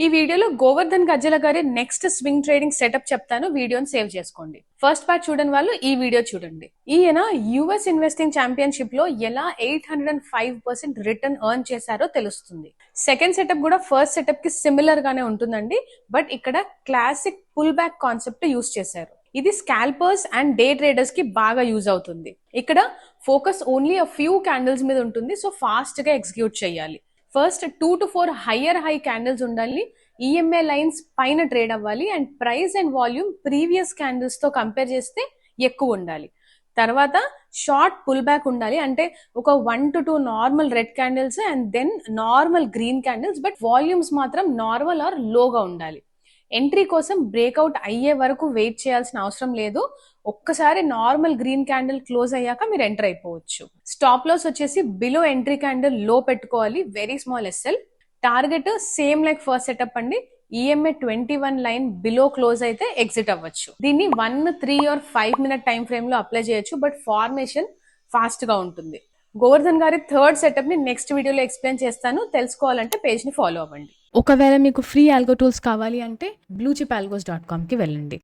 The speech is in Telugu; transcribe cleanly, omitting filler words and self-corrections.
ఈ వీడియోలో గోవర్ధన్ గజ్జల గారి నెక్స్ట్ స్వింగ్ ట్రేడింగ్ సెటప్ చెప్తాను. వీడియోని సేవ్ చేసుకోండి. ఫస్ట్ పార్ట్ చూడని వాళ్ళు ఈ వీడియో చూడండి. ఈయన యుఎస్ ఇన్వెస్టింగ్ ఛాంపియన్షిప్ లో ఎలా 805% రిటర్న్ ఎర్న్ చేశారో తెలుస్తుంది. సెకండ్ సెటప్ కూడా ఫస్ట్ సెటప్ కి సిమిలర్ గానే ఉంటుందండి. బట్ ఇక్కడ classic pull back concept use చేశారు. ఇది స్కాల్పర్స్ అండ్ డే ట్రేడర్స్ కి బాగా యూజ్ అవుతుంది. ఇక్కడ focus only a few candles మీద ఉంటుంది. సో ఫాస్ట్ గా ఎగ్జిక్యూట్ చేయాలి. First 2 to 4 higher high candles ఉండాలి. ఈఎంఏ లైన్స్ పైన ట్రేడ్ అవ్వాలి and price and volume previous candles తో కంపేర్ చేస్తే ఎక్కువ ఉండాలి. తర్వాత షార్ట్ పుల్ బ్యాక్ ఉండాలి. అంటే ఒక 1 to 2 normal red candles and then normal green candles, but volumes మాత్రం నార్మల్ ఆర్ లోగా ఉండాలి. ఎంట్రీ కోసం బ్రేక్అవుట్ అయ్యే వరకు వెయిట్ చేయాల్సిన అవసరం లేదు. ఒక్కసారి నార్మల్ గ్రీన్ క్యాండిల్ క్లోజ్ అయ్యాక మీరు ఎంటర్ అయిపోవచ్చు. స్టాప్ లాస్ వచ్చేసి బిలో ఎంట్రీ క్యాండిల్ లో పెట్టుకోవాలి, very small SL. Target same like first setup అండి. ఈఎంఏ 21 లైన్ బిలో క్లోజ్ అయితే ఎగ్జిట్ అవ్వచ్చు. దీన్ని 1, 3 or 5 minute టైం ఫ్రేమ్ లో అప్లై చేయొచ్చు, బట్ ఫార్మేషన్ ఫాస్ట్ గా ఉంటుంది. గోవర్ధన్ గారి థర్డ్ సెటప్ ని నెక్స్ట్ వీడియోలో ఎక్స్ప్లెయిన్ చేస్తాను. తెలుసుకోవాలంటే పేజ్ ని ఫాలో అవ్వండి. ఒకవేళ మీకు ఫ్రీ ఆల్గో టూల్స్ కావాలి అంటే bluechipalgos.com కి వెళ్ళండి.